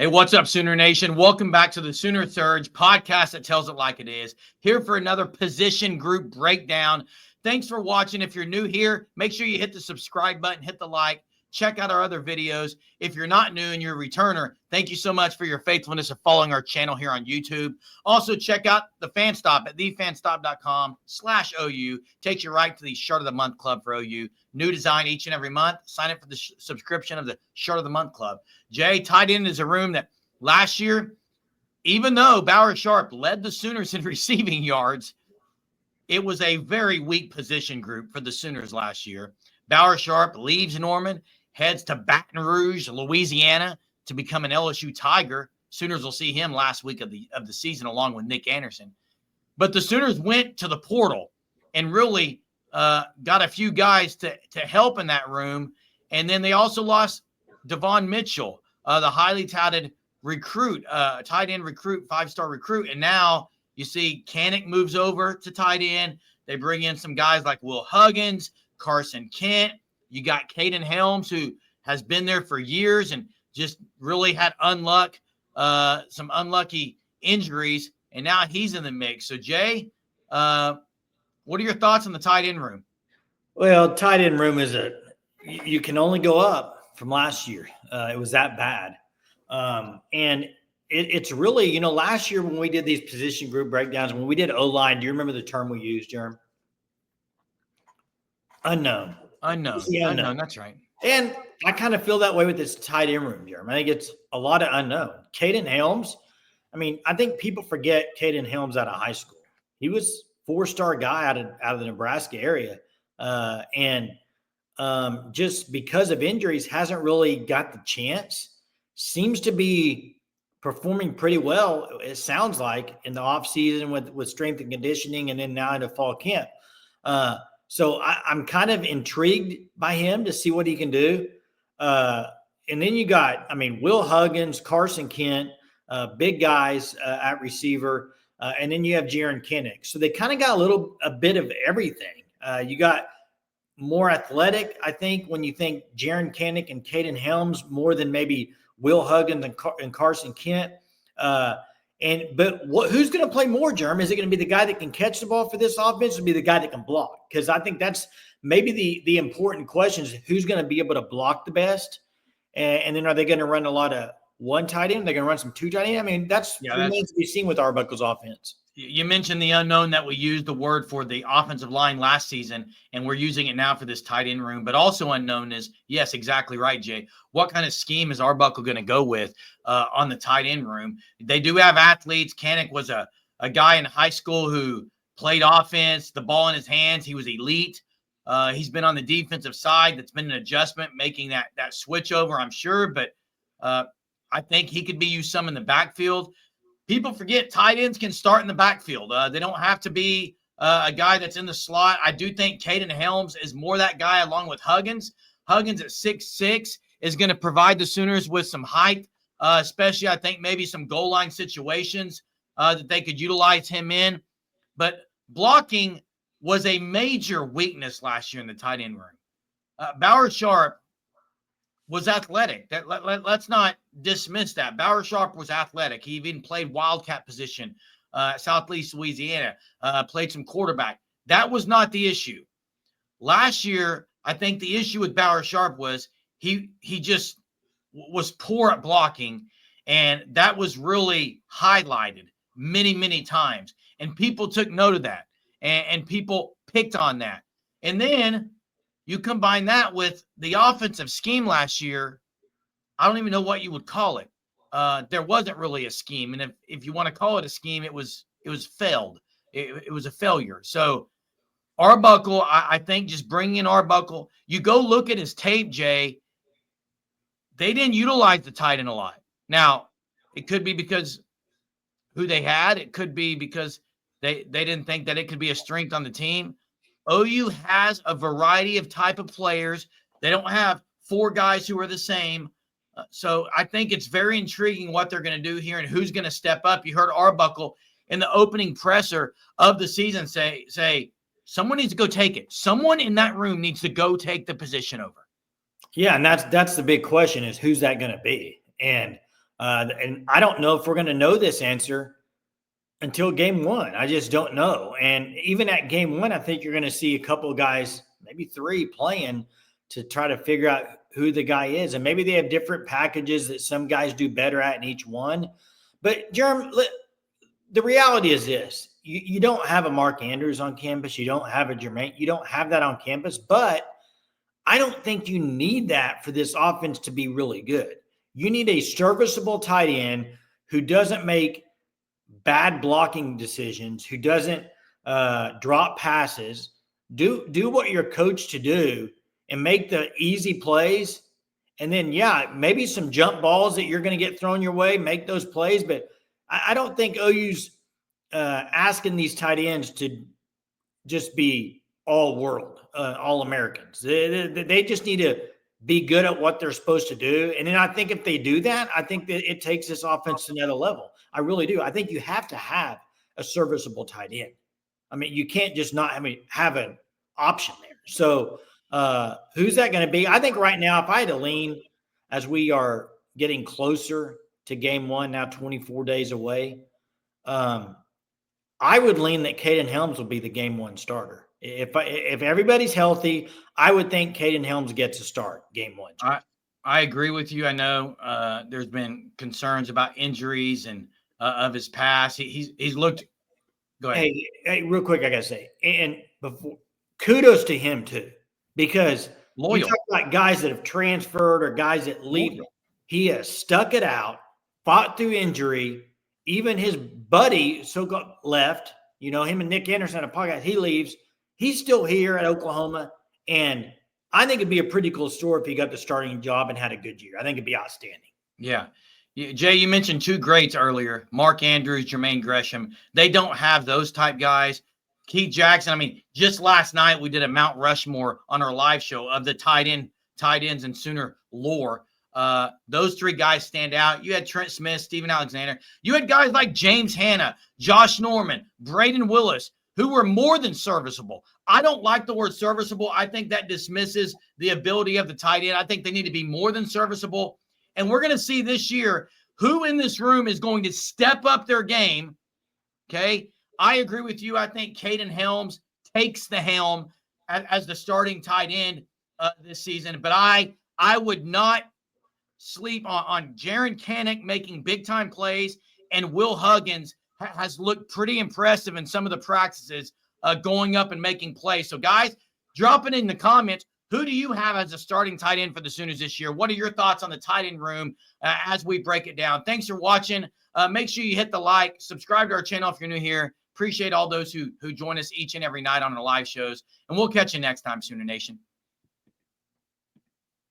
Hey, what's up, Sooner Nation? Welcome back to the Sooner Surge podcast that tells it like it is. Here for another position group breakdown. Thanks for watching. If you're new here, make sure you hit the subscribe button, hit the like, check out our other videos. If you're not new and you're a returner, thank you so much for your faithfulness of following our channel here on YouTube. Also, check out the Fan Stop at thefanstop.com/OU. Takes you right to the Shirt of the Month Club for OU. New design each and every month. Sign up for the subscription of the Shirt of the Month Club. Jay, tight end is a room that last year, even though Bauer Sharp led the Sooners in receiving yards, it was a very weak position group for the Sooners last year. Bauer Sharp leaves Norman, heads to Baton Rouge, Louisiana, to become an LSU Tiger. Sooners will see him last week of the season along with Nick Anderson. But the Sooners went to the portal and really got a few guys to help in that room. And then they also lost Devon Mitchell, the highly touted recruit, tight end recruit, 5-star recruit. And now you see Canick moves over to tight end. They bring in some guys like Will Huggins, Carson Kent. You got Caden Helms, who has been there for years and just really had some unlucky injuries, and now he's in the mix. So, Jay, what are your thoughts on the tight end room? Well, tight end room you can only go up from last year. It was that bad. And it's really, last year when we did these position group breakdowns, when we did O-line, do you remember the term we used, Jerm? Unknown. Unknown. That's right. And I kind of feel that way with this tight end room, Jerm. I think it's a lot of unknown. Caden Helms, I think people forget Caden Helms out of high school. He was 4-star guy out of the Nebraska area. And just because of injuries, hasn't really got the chance. Seems to be performing pretty well, it sounds like, in the offseason with strength and conditioning and then now in the fall camp. So I'm kind of intrigued by him to see what he can do. And then you got, Will Huggins, Carson Kent, big guys at receiver. And then you have Jaron Kinnick. So they kind of got a bit of everything. You got more athletic, I think, when you think Jaron Kinnick and Caden Helms more than maybe Will Huggins and Carson Kent. But who's going to play more, Jerm? Is it going to be the guy that can catch the ball for this offense, or be the guy that can block? Because I think that's maybe the important question is who's going to be able to block the best, and then are they going to run a lot of one tight end? They're going to run some two tight end. That's remains to be seen with Arbuckle's offense. You mentioned the unknown, that we used the word for the offensive line last season, and we're using it now for this tight end room. But also unknown is, yes, exactly right, Jay. What kind of scheme is Arbuckle going to go with on the tight end room? They do have athletes. Canick was a guy in high school who played offense, the ball in his hands. He was elite. He's been on the defensive side. That's been an adjustment, making that switch over, I'm sure. But I think he could be used some in the backfield. People forget tight ends can start in the backfield. They don't have to be a guy that's in the slot. I do think Caden Helms is more that guy along with Huggins. Huggins at 6'6" is going to provide the Sooners with some height, especially I think maybe some goal line situations that they could utilize him in. But blocking was a major weakness last year in the tight end room. Bauer Sharp was athletic. Let's not dismiss that. Bauer Sharp was athletic. He even played wildcat position Southeast Louisiana, played some quarterback. That was not the issue. Last year, I think the issue with Bauer Sharp was he just was poor at blocking, and that was really highlighted many, many times. And people took note of that, and people picked on that. And then you combine that with the offensive scheme last year. I don't even know what you would call it. There wasn't really a scheme. And if you want to call it a scheme, it was failed. It was a failure. So Arbuckle, I think just bringing in Arbuckle, you go look at his tape, Jay, they didn't utilize the tight end a lot. Now, it could be because who they had. It could be because they didn't think that it could be a strength on the team. OU has a variety of type of players. They don't have 4 guys who are the same. So I think it's very intriguing what they're going to do here and who's going to step up. You heard Arbuckle in the opening presser of the season say someone needs to go take it. Someone in that room needs to go take the position over. Yeah, and that's the big question is who's that going to be? And And I don't know if we're going to know this answer until game one. I just don't know. And even at game one, I think you're going to see a couple of guys, maybe 3, playing to try to figure out who the guy is. And maybe they have different packages that some guys do better at in each one. But Jerm, the reality is this. You don't have a Mark Andrews on campus. You don't have a Jermaine. You don't have that on campus. But I don't think you need that for this offense to be really good. You need a serviceable tight end who doesn't make bad blocking decisions, who doesn't drop passes. Do what you're coached to do and make the easy plays. And then, yeah, maybe some jump balls that you're going to get thrown your way, make those plays. But I don't think OU's asking these tight ends to just be all world, all Americans. They just need to be good at what they're supposed to do. And then I think if they do that, I think that it takes this offense to another level. I really do. I think you have to have a serviceable tight end. I mean, you can't just not have an option there. So who's that going to be? I think right now, if I had to lean, as we are getting closer to game one, now 24 days away, I would lean that Caden Helms will be the game one starter. If everybody's healthy, I would think Caden Helms gets a start game one. I agree with you. I know there's been concerns about injuries and of his past. He's looked. Go ahead. Hey, real quick, I gotta say, and before, kudos to him too, because loyal. You talk about guys that have transferred or guys that leave. He has stuck it out, fought through injury. Even his buddy left. You know, him and Nick Anderson, a podcast. He leaves. He's still here at Oklahoma, and I think it'd be a pretty cool story if he got the starting job and had a good year. I think it'd be outstanding. Yeah. Jay, you mentioned 2 greats earlier, Mark Andrews, Jermaine Gresham. They don't have those type guys. Keith Jackson, I mean, just last night we did a Mount Rushmore on our live show of the tight ends and Sooner lore. Those 3 guys stand out. You had Trent Smith, Steven Alexander. You had guys like James Hanna, Josh Norman, Braden Willis, who were more than serviceable. I don't like the word serviceable. I think that dismisses the ability of the tight end. I think they need to be more than serviceable. And we're going to see this year who in this room is going to step up their game. Okay. I agree with you. I think Caden Helms takes the helm as the starting tight end this season. But I would not sleep on Jaron Kanik making big-time plays, and Will Huggins has looked pretty impressive in some of the practices going up and making plays. So, guys, drop it in the comments. Who do you have as a starting tight end for the Sooners this year? What are your thoughts on the tight end room as we break it down? Thanks for watching. Make sure you hit the like, subscribe to our channel if you're new here. Appreciate all those who join us each and every night on our live shows. And we'll catch you next time, Sooner Nation.